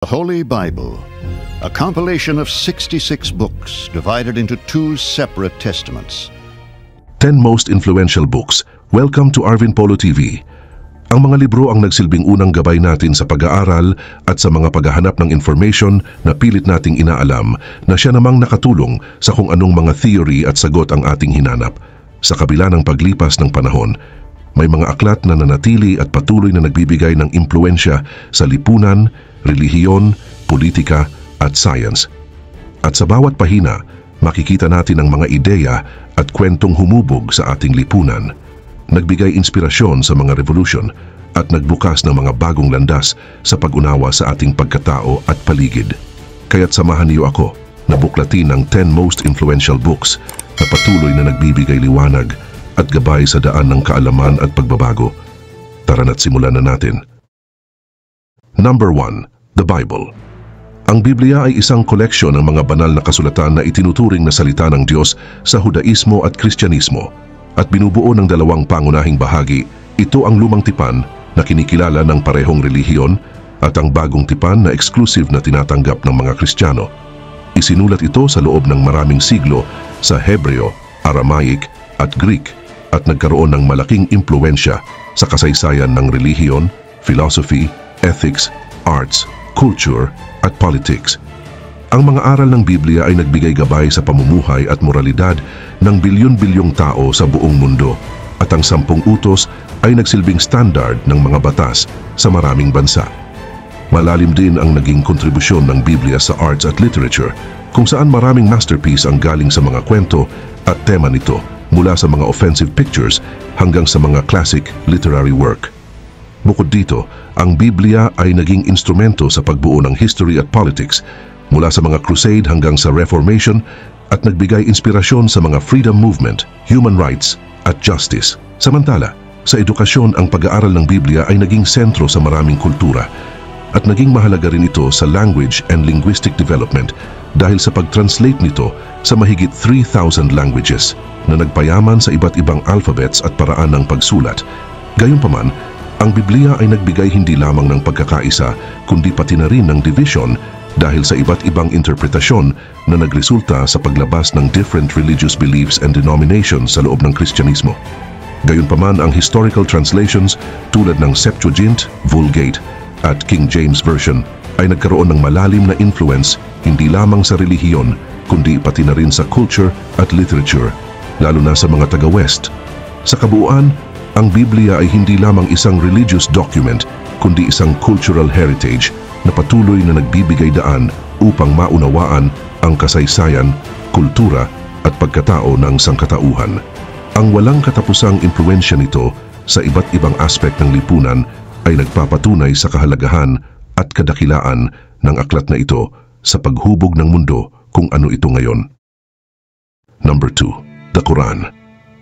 The Holy Bible, a compilation of 66 books divided into two separate testaments. 10 Most Influential Books. Welcome to Arvin Polo TV. Ang mga libro ang nagsilbing unang gabay natin sa pag-aaral at sa mga paghahanap ng information na pilit nating inaalam na siya namang nakatulong sa kung anong mga theory at sagot ang ating hinanap. Sa kabila ng paglipas ng panahon, may mga aklat na nanatili at patuloy na nagbibigay ng impluensya sa lipunan, relihiyon, politika at science. At sa bawat pahina, makikita natin ang mga ideya at kwentong humubog sa ating lipunan. Nagbigay inspirasyon sa mga revolution at nagbukas ng mga bagong landas sa pag-unawa sa ating pagkatao at paligid. Kaya't samahan niyo ako na buklatin ang 10 Most Influential Books na patuloy na nagbibigay liwanag at gabay sa daan ng kaalaman at pagbabago. Tara na't simulan na natin. Number 1. The Bible. Ang Biblia ay isang koleksyon ng mga banal na kasulatan na itinuturing na salita ng Diyos sa Hudaismo at Kristyanismo at binubuo ng dalawang pangunahing bahagi. Ito ang lumang tipan na kinikilala ng parehong relihiyon at ang bagong tipan na exclusive na tinatanggap ng mga Kristiyano. Isinulat ito sa loob ng maraming siglo sa Hebreo, Aramaic at Greek at nagkaroon ng malaking impluensya sa kasaysayan ng relihiyon, philosophy, ethics, arts, culture at politics. Ang mga aral ng Biblia ay nagbigay gabay sa pamumuhay at moralidad ng bilyon-bilyong tao sa buong mundo at ang 10 utos ay nagsilbing standard ng mga batas sa maraming bansa. Malalim din ang naging kontribusyon ng Biblia sa arts at literature kung saan maraming masterpiece ang galing sa mga kwento at tema nito mula sa mga offensive pictures hanggang sa mga classic literary work. Bukod dito, ang Biblia ay naging instrumento sa pagbuo ng history at politics mula sa mga crusade hanggang sa Reformation at nagbigay inspirasyon sa mga freedom movement, human rights at justice. Samantala, sa edukasyon ang pag-aaral ng Biblia ay naging sentro sa maraming kultura at naging mahalaga rin ito sa language and linguistic development dahil sa pag-translate nito sa mahigit 3,000 languages na nagpayaman sa iba't ibang alphabets at paraan ng pagsulat. Gayunpaman, ang Biblia ay nagbigay hindi lamang ng pagkakaisa kundi pati na rin ng division dahil sa iba't ibang interpretasyon na nagresulta sa paglabas ng different religious beliefs and denominations sa loob ng Kristyanismo. Gayunpaman, ang historical translations tulad ng Septuagint, Vulgate at King James Version ay nagkaroon ng malalim na influence hindi lamang sa relihiyon kundi pati na rin sa culture at literature, lalo na sa mga taga-West. Sa kabuuan, ang Biblia ay hindi lamang isang religious document kundi isang cultural heritage na patuloy na nagbibigay daan upang maunawaan ang kasaysayan, kultura at pagkatao ng sangkatauhan. Ang walang katapusang impluensya nito sa iba't ibang aspek ng lipunan ay nagpapatunay sa kahalagahan at kadakilaan ng aklat na ito sa paghubog ng mundo kung ano ito ngayon. Number 2. The Quran.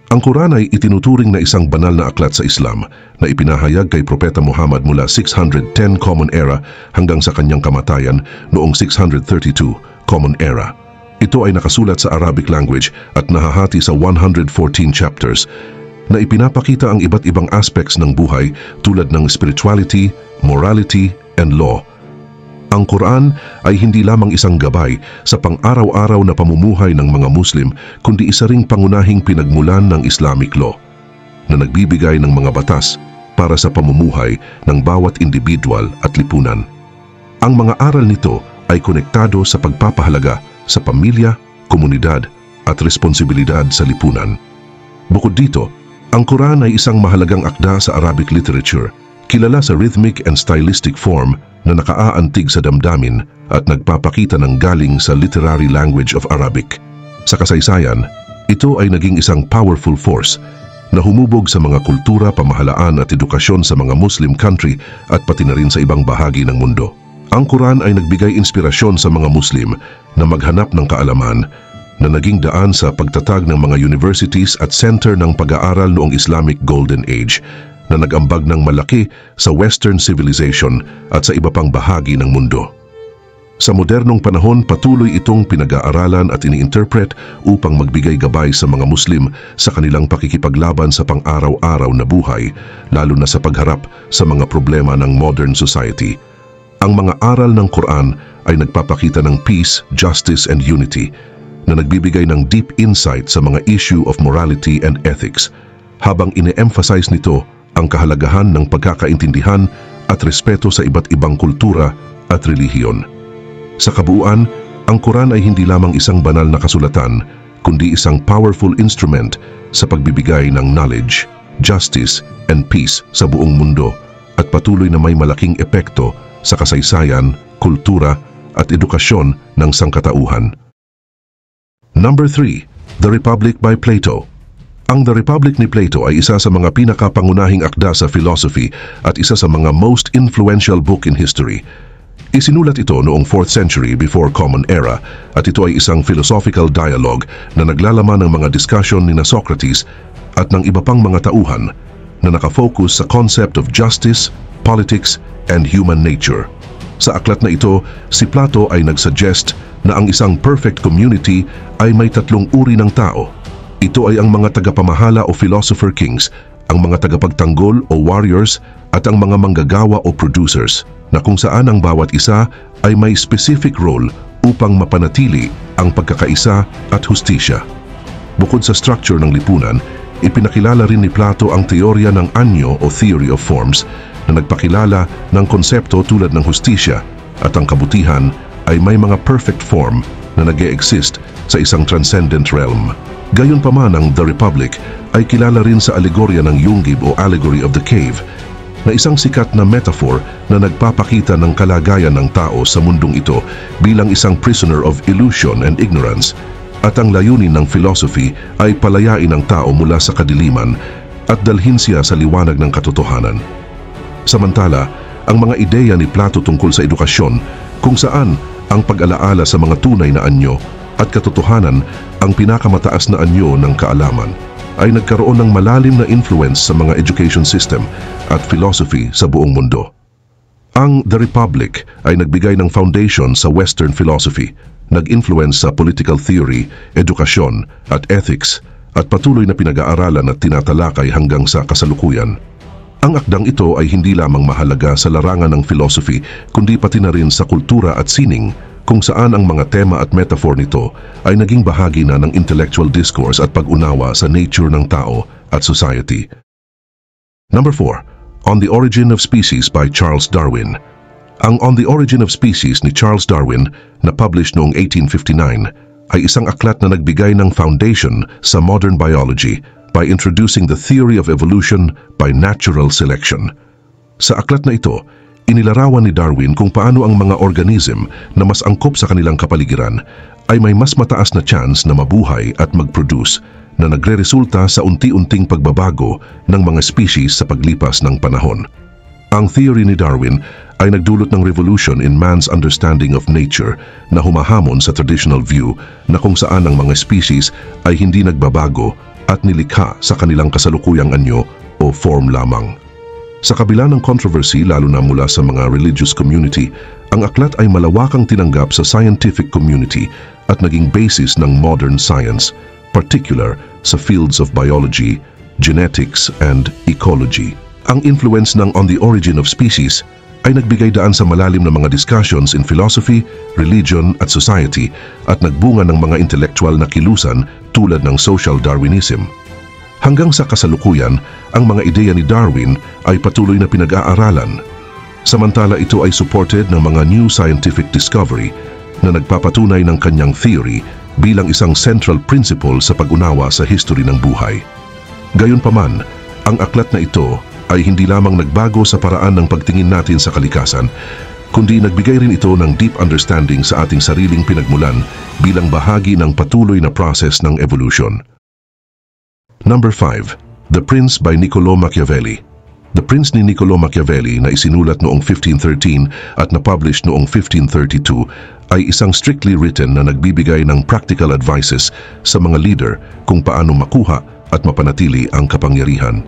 Ang Quran ay itinuturing na isang banal na aklat sa Islam na ipinahayag kay Propeta Muhammad mula 610 Common Era hanggang sa kanyang kamatayan noong 632 Common Era. Ito ay nakasulat sa Arabic language at nahahati sa 114 chapters na ipinapakita ang iba't ibang aspects ng buhay tulad ng spirituality, morality, and law. Ang Quran ay hindi lamang isang gabay sa pang-araw-araw na pamumuhay ng mga Muslim kundi isa ring pangunahing pinagmulan ng Islamic law na nagbibigay ng mga batas para sa pamumuhay ng bawat individual at lipunan. Ang mga aral nito ay konektado sa pagpapahalaga sa pamilya, komunidad at responsibilidad sa lipunan. Bukod dito, ang Quran ay isang mahalagang akda sa Arabic literature, kilala sa rhythmic and stylistic form na nakaaantig sa damdamin at nagpapakita ng galing sa literary language of Arabic. Sa kasaysayan, ito ay naging isang powerful force na humubog sa mga kultura, pamahalaan at edukasyon sa mga Muslim country at pati na rin sa ibang bahagi ng mundo. Ang Quran ay nagbigay inspirasyon sa mga Muslim na maghanap ng kaalaman na naging daan sa pagtatag ng mga universities at center ng pag-aaral noong Islamic Golden Age na nag-ambag ng malaki sa Western civilization at sa iba pang bahagi ng mundo. Sa modernong panahon, patuloy itong pinag-aaralan at ini-interpret upang magbigay gabay sa mga Muslim sa kanilang pakikipaglaban sa pang-araw-araw na buhay, lalo na sa pagharap sa mga problema ng modern society. Ang mga aral ng Quran ay nagpapakita ng peace, justice, and unity na nagbibigay ng deep insight sa mga issue of morality and ethics, habang ine-emphasize nito ang kahalagahan ng pagkakaintindihan at respeto sa iba't ibang kultura at relihiyon. Sa kabuuan, ang Quran ay hindi lamang isang banal na kasulatan, kundi isang powerful instrument sa pagbibigay ng knowledge, justice, and peace sa buong mundo, at patuloy na may malaking epekto sa kasaysayan, kultura, at edukasyon ng sangkatauhan. Number 3. The Republic by Plato. Ang The Republic ni Plato ay isa sa mga pinakapangunahing akda sa philosophy at isa sa mga most influential book in history. Isinulat ito noong 4th century before Common Era, at ito ay isang philosophical dialogue na naglalaman ng mga discussion ni Socrates at ng iba pang mga tauhan na nakafocus sa concept of justice, politics, and human nature. Sa aklat na ito, si Plato ay nagsuggest na ang isang perfect community ay may tatlong uri ng tao. Ito ay ang mga tagapamahala o philosopher kings, ang mga tagapagtanggol o warriors, at ang mga manggagawa o producers, na kung saan ang bawat isa ay may specific role upang mapanatili ang pagkakaisa at hustisya. Bukod sa structure ng lipunan, ipinakilala rin ni Plato ang teorya ng anyo o theory of forms na nagpakilala ng konsepto tulad ng hustisya, at ang kabutihan ay may mga perfect form na nag-e-exist sa isang transcendent realm. Gayunpaman, ang The Republic ay kilala rin sa alegorya ng Yungib o Allegory of the Cave, na isang sikat na metaphor na nagpapakita ng kalagayan ng tao sa mundong ito bilang isang prisoner of illusion and ignorance, at ang layunin ng philosophy ay palayain ang tao mula sa kadiliman at dalhin siya sa liwanag ng katotohanan. Samantala, ang mga ideya ni Plato tungkol sa edukasyon, kung saan ang pag-alaala sa mga tunay na anyo at katotohanan ang pinakamataas na anyo ng kaalaman, ay nagkaroon ng malalim na influence sa mga education system at philosophy sa buong mundo. Ang The Republic ay nagbigay ng foundation sa Western philosophy, nag-influence sa political theory, edukasyon at ethics, at patuloy na pinag-aaralan at tinatalakay hanggang sa kasalukuyan. Ang akdang ito ay hindi lamang mahalaga sa larangan ng philosophy, kundi pati na rin sa kultura at sining, kung saan ang mga tema at metaphor nito ay naging bahagi na ng intellectual discourse at pag-unawa sa nature ng tao at society. Number 4. On the Origin of Species by Charles Darwin. Ang On the Origin of Species ni Charles Darwin, na published noong 1859, ay isang aklat na nagbigay ng foundation sa modern biology by introducing the theory of evolution by natural selection. Sa aklat na ito, inilarawan ni Darwin kung paano ang mga organism na mas angkop sa kanilang kapaligiran ay may mas mataas na chance na mabuhay at mag-produce, na nagre-resulta sa unti-unting pagbabago ng mga species sa paglipas ng panahon. Ang theory ni Darwin ay nagdulot ng revolution in man's understanding of nature na humahamon sa traditional view na kung saan ang mga species ay hindi nagbabago at nilikha sa kanilang kasalukuyang anyo o form lamang. Sa kabila ng controversy lalo na mula sa mga religious community, ang aklat ay malawakang tinanggap sa scientific community at naging basis ng modern science, particular sa fields of biology, genetics, and ecology. Ang influence ng On the Origin of Species ay nagbigay daan sa malalim na mga discussions in philosophy, religion at society, at nagbunga ng mga intellectual na kilusan tulad ng social Darwinism. Hanggang sa kasalukuyan, ang mga ideya ni Darwin ay patuloy na pinag-aaralan. Samantala, ito ay supported ng mga new scientific discovery na nagpapatunay ng kanyang theory bilang isang central principle sa pag-unawa sa history ng buhay. Gayunpaman, ang aklat na ito ay hindi lamang nagbago sa paraan ng pagtingin natin sa kalikasan, kundi nagbigay rin ito ng deep understanding sa ating sariling pinagmulan bilang bahagi ng patuloy na process ng evolution. Number 5. The Prince by Niccolò Machiavelli. The Prince ni Niccolò Machiavelli, na isinulat noong 1513 at na-publish noong 1532, ay isang strictly written na nagbibigay ng practical advices sa mga leader kung paano makuha at mapanatili ang kapangyarihan.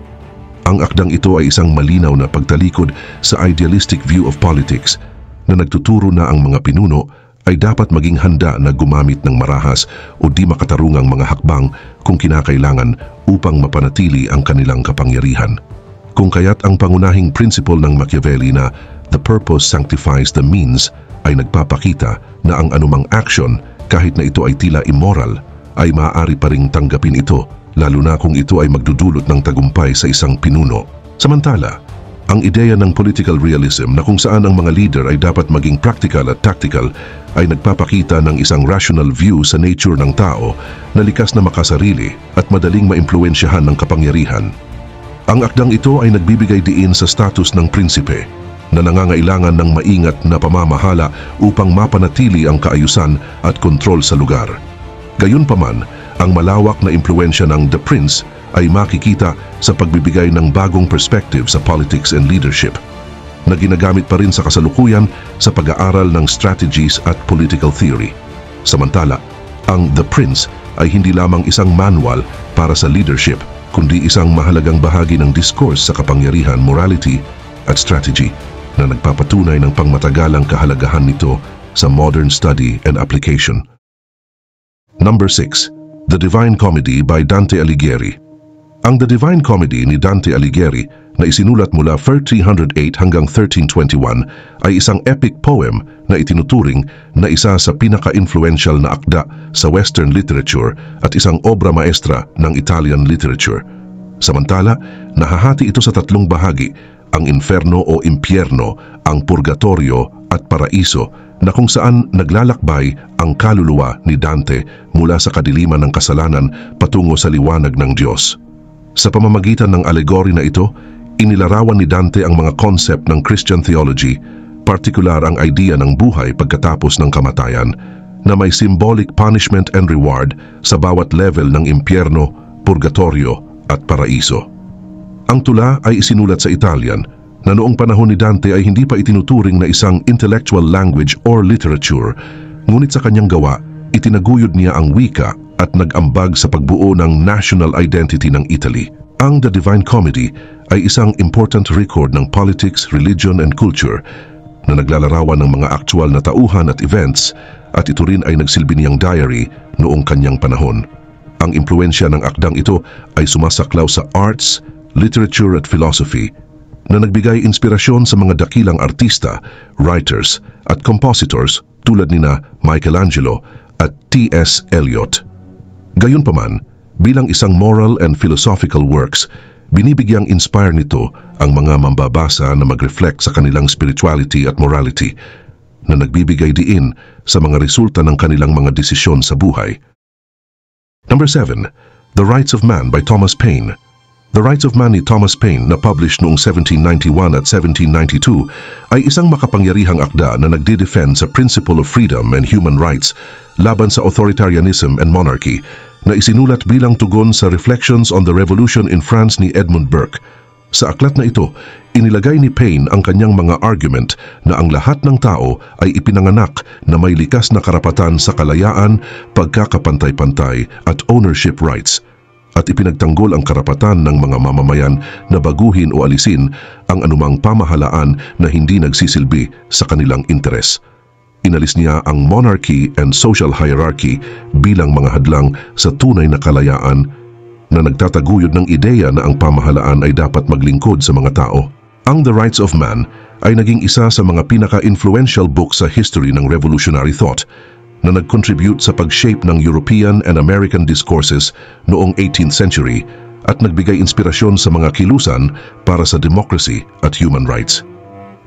Ang akdang ito ay isang malinaw na pagtalikod sa idealistic view of politics na nagtuturo na ang mga pinuno ay dapat maging handa na gumamit ng marahas o di makatarungang mga hakbang kung kinakailangan upang mapanatili ang kanilang kapangyarihan. Kung kaya't ang pangunahing principle ng Machiavelli na The purpose sanctifies the means ay nagpapakita na ang anumang action, kahit na ito ay tila immoral, ay maaari pa ring tanggapin ito, lalo na kung ito ay magdudulot ng tagumpay sa isang pinuno. Samantala, ang ideya ng political realism na kung saan ang mga leader ay dapat maging practical at tactical ay nagpapakita ng isang rational view sa nature ng tao na likas na makasarili at madaling maimpluwensyahan ng kapangyarihan. Ang akdang ito ay nagbibigay diin sa status ng prinsipe na nangangailangan ng maingat na pamamahala upang mapanatili ang kaayusan at kontrol sa lugar. Gayunpaman, ang malawak na impluwensya ng The Prince ay makikita sa pagbibigay ng bagong perspective sa politics and leadership, na ginagamit pa rin sa kasalukuyan sa pag-aaral ng strategies at political theory. Samantala, ang The Prince ay hindi lamang isang manual para sa leadership, kundi isang mahalagang bahagi ng discourse sa kapangyarihan, morality at strategy na nagpapatunay ng pangmatagalang kahalagahan nito sa modern study and application. Number 6. The Divine Comedy by Dante Alighieri. Ang The Divine Comedy ni Dante Alighieri na isinulat mula 1308 hanggang 1321 ay isang epic poem na itinuturing na isa sa pinaka-influential na akda sa Western literature at isang obra maestra ng Italian literature. Samantala, nahahati ito sa tatlong bahagi: ang inferno o impyerno, ang purgatorio at paraiso, na kung saan naglalakbay ang kaluluwa ni Dante mula sa kadiliman ng kasalanan patungo sa liwanag ng Diyos. Sa pamamagitan ng allegory na ito, inilarawan ni Dante ang mga concept ng Christian theology, partikular ang idea ng buhay pagkatapos ng kamatayan, na may symbolic punishment and reward sa bawat level ng impyerno, purgatorio at paraiso. Ang tula ay isinulat sa Italian, na noong panahon ni Dante ay hindi pa itinuturing na isang intellectual language or literature, ngunit sa kanyang gawa, itinaguyod niya ang wika at nag-ambag sa pagbuo ng national identity ng Italy. Ang The Divine Comedy ay isang important record ng politics, religion and culture na naglalarawan ng mga aktual na tauhan at events, at ito rin ay nagsilbi niyang diary noong kanyang panahon. Ang impluensya ng akdang ito ay sumasaklaw sa arts, literature at philosophy, na nagbigay inspirasyon sa mga dakilang artista, writers at compositors tulad nina Michelangelo at T.S. Eliot. Gayunpaman, bilang isang moral and philosophical works, binibigyang inspire nito ang mga mambabasa na mag-reflect sa kanilang spirituality at morality, na nagbibigay diin sa mga resulta ng kanilang mga desisyon sa buhay. Number 7. The Rights of Man by Thomas Paine. The Rights of Man ni Thomas Paine, na published noong 1791 at 1792, ay isang makapangyarihang akda na nagde-defend sa principle of freedom and human rights laban sa authoritarianism and monarchy, na isinulat bilang tugon sa Reflections on the Revolution in France ni Edmund Burke. Sa aklat na ito, inilagay ni Paine ang kanyang mga argument na ang lahat ng tao ay ipinanganak na may likas na karapatan sa kalayaan, pagkakapantay-pantay at ownership rights, at ipinagtanggol ang karapatan ng mga mamamayan na baguhin o alisin ang anumang pamahalaan na hindi nagsisilbi sa kanilang interes. Inalis niya ang monarchy and social hierarchy bilang mga hadlang sa tunay na kalayaan, na nagtataguyod ng ideya na ang pamahalaan ay dapat maglingkod sa mga tao. Ang The Rights of Man ay naging isa sa mga pinaka-influential book sa history ng revolutionary thought, na nag-contribute sa pag-shape ng European and American discourses noong 18th century at nagbigay inspirasyon sa mga kilusan para sa democracy at human rights.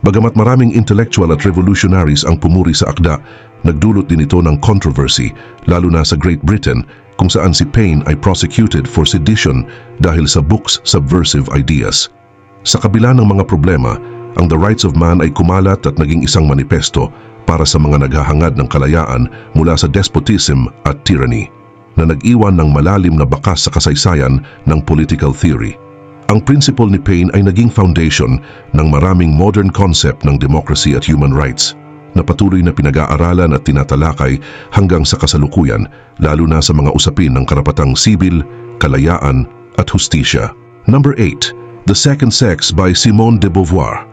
Bagamat maraming intellectual at revolutionaries ang pumuri sa akda, nagdulot din ito ng controversy, lalo na sa Great Britain, kung saan si Paine ay prosecuted for sedition dahil sa book's subversive ideas. Sa kabila ng mga problema, ang The Rights of Man ay kumalat at naging isang manifesto para sa mga naghahangad ng kalayaan mula sa despotism at tyranny, na nag-iwan ng malalim na bakas sa kasaysayan ng political theory. Ang principle ni Paine ay naging foundation ng maraming modern concept ng democracy at human rights, na patuloy na pinag-aaralan at tinatalakay hanggang sa kasalukuyan, lalo na sa mga usapin ng karapatang sibil, kalayaan at hustisya. Number 8. The Second Sex by Simone de Beauvoir.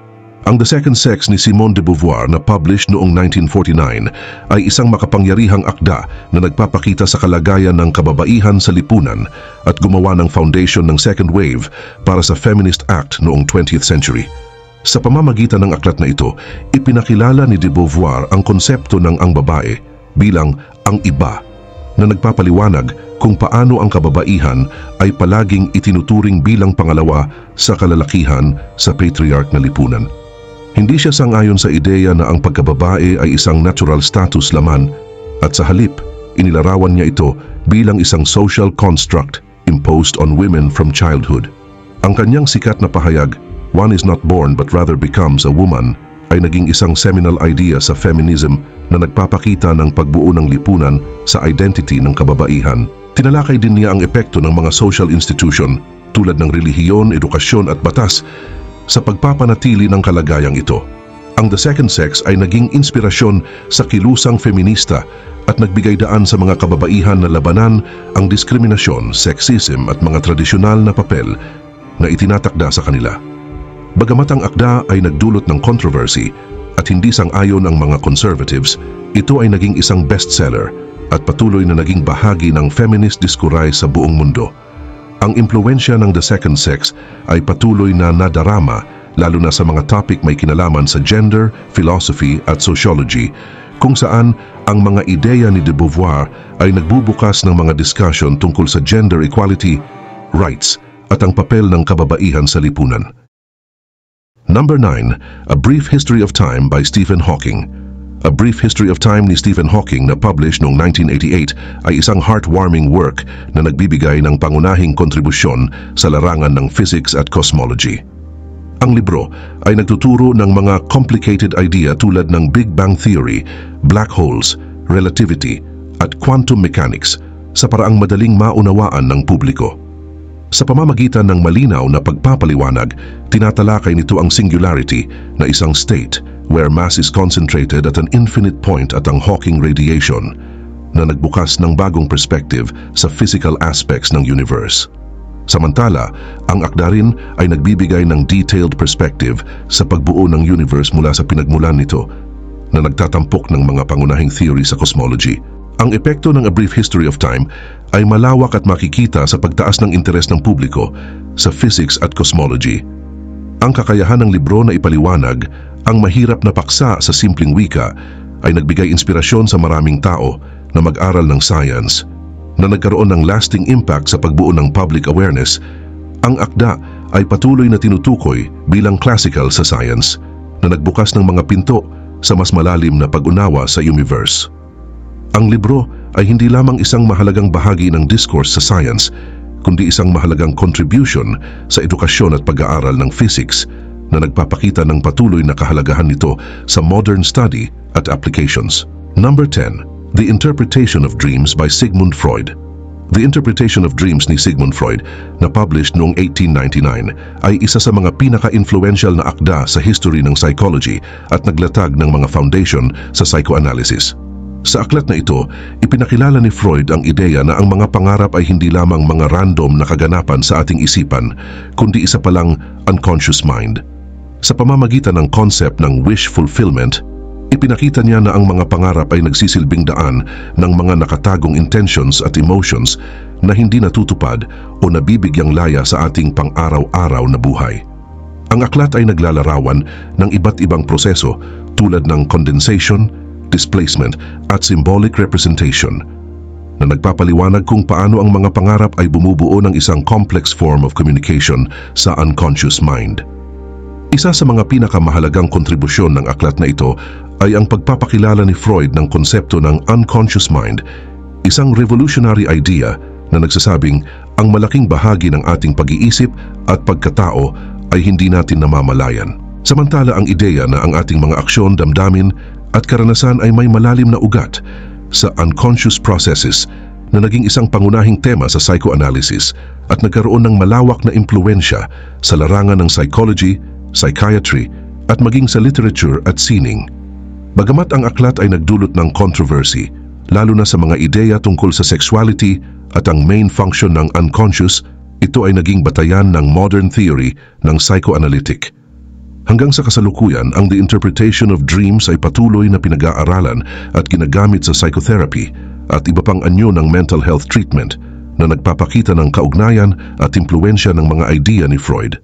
Ang The Second Sex ni Simone de Beauvoir, na published noong 1949, ay isang makapangyarihang akda na nagpapakita sa kalagayan ng kababaihan sa lipunan at gumawa ng foundation ng second wave para sa feminist act noong 20th century. Sa pamamagitan ng aklat na ito, ipinakilala ni de Beauvoir ang konsepto ng ang babae bilang ang iba, na nagpapaliwanag kung paano ang kababaihan ay palaging itinuturing bilang pangalawa sa kalalakihan sa patriarch na lipunan. Hindi siya sang-ayon sa ideya na ang pagkababae ay isang natural status laman, at sa halip, inilarawan niya ito bilang isang social construct imposed on women from childhood. Ang kanyang sikat na pahayag, "One is not born but rather becomes a woman," ay naging isang seminal idea sa feminism na nagpapakita ng pagbuo ng lipunan sa identity ng kababaihan. Tinalakay din niya ang epekto ng mga social institution tulad ng relihiyon, edukasyon at batas sa pagpapanatili ng kalagayang ito. Ang The Second Sex ay naging inspirasyon sa kilusang feminista at nagbigay daan sa mga kababaihan na labanan ang diskriminasyon, sexism at mga tradisyonal na papel na itinatakda sa kanila. Bagamat ang akda ay nagdulot ng controversy at hindi sang-ayon ang mga conservatives, ito ay naging isang bestseller at patuloy na naging bahagi ng feminist discourse sa buong mundo. Ang impluwensya ng The Second Sex ay patuloy na nadarama lalo na sa mga topic may kinalaman sa gender, philosophy at sociology, kung saan ang mga ideya ni de Beauvoir ay nagbubukas ng mga discussion tungkol sa gender equality, rights at ang papel ng kababaihan sa lipunan. Number 9. A Brief History of Time by Stephen Hawking. A Brief History of Time ni Stephen Hawking na published noong 1988 ay isang heartwarming work na nagbibigay ng pangunahing kontribusyon sa larangan ng physics at cosmology. Ang libro ay nagtuturo ng mga complicated idea tulad ng Big Bang Theory, black holes, relativity, at quantum mechanics sa paraang madaling maunawaan ng publiko. Sa pamamagitan ng malinaw na pagpapaliwanag, tinatalakay nito ang singularity na isang state where mass is concentrated at an infinite point at ang Hawking radiation na nagbukas ng bagong perspective sa physical aspects ng universe. Samantala, ang akda rin ay nagbibigay ng detailed perspective sa pagbuo ng universe mula sa pinagmulan nito na nagtatampok ng mga pangunahing theory sa cosmology. Ang epekto ng A Brief History of Time ay malawak at makikita sa pagtaas ng interes ng publiko sa physics at cosmology. Ang kakayahan ng libro na ipaliwanag ang mahirap na paksa sa simpleng wika ay nagbigay inspirasyon sa maraming tao na mag-aral ng science, na nagkaroon ng lasting impact sa pagbuo ng public awareness. Ang akda ay patuloy na tinutukoy bilang classical sa science na nagbukas ng mga pinto sa mas malalim na pag-unawa sa universe. Ang libro ay hindi lamang isang mahalagang bahagi ng discourse sa science, kundi isang mahalagang contribution sa edukasyon at pag-aaral ng physics na nagpapakita ng patuloy na kahalagahan nito sa modern study at applications. Number 10. The Interpretation of Dreams by Sigmund Freud. The Interpretation of Dreams ni Sigmund Freud, na published noong 1899, ay isa sa mga pinaka-influential na akda sa history ng psychology at naglatag ng mga foundation sa psychoanalysis. Sa aklat na ito, ipinakilala ni Freud ang ideya na ang mga pangarap ay hindi lamang mga random na kaganapan sa ating isipan, kundi isa palang unconscious mind. Sa pamamagitan ng concept ng wish fulfillment, ipinakita niya na ang mga pangarap ay nagsisilbing daan ng mga nakatagong intentions at emotions na hindi natutupad o nabibigyang laya sa ating pang-araw-araw na buhay. Ang aklat ay naglalarawan ng iba't ibang proseso tulad ng condensation, displacement at symbolic representation na nagpapaliwanag kung paano ang mga pangarap ay bumubuo ng isang complex form of communication sa unconscious mind. Isa sa mga pinakamahalagang kontribusyon ng aklat na ito ay ang pagpapakilala ni Freud ng konsepto ng unconscious mind, isang revolutionary idea na nagsasabing ang malaking bahagi ng ating pag-iisip at pagkatao ay hindi natin namamalayan. Samantala ang ideya na ang ating mga aksyon, damdamin at karanasan ay may malalim na ugat sa unconscious processes na naging isang pangunahing tema sa psychoanalysis at nagkaroon ng malawak na impluwensya sa larangan ng psychology, psychiatry at maging sa literature at sining. Bagamat ang aklat ay nagdulot ng controversy, lalo na sa mga ideya tungkol sa sexuality at ang main function ng unconscious, ito ay naging batayan ng modern theory ng psychoanalytic. Hanggang sa kasalukuyan, ang The Interpretation of Dreams ay patuloy na pinag-aaralan at ginagamit sa psychotherapy at iba pang anyo ng mental health treatment na nagpapakita ng kaugnayan at impluwensya ng mga idea ni Freud.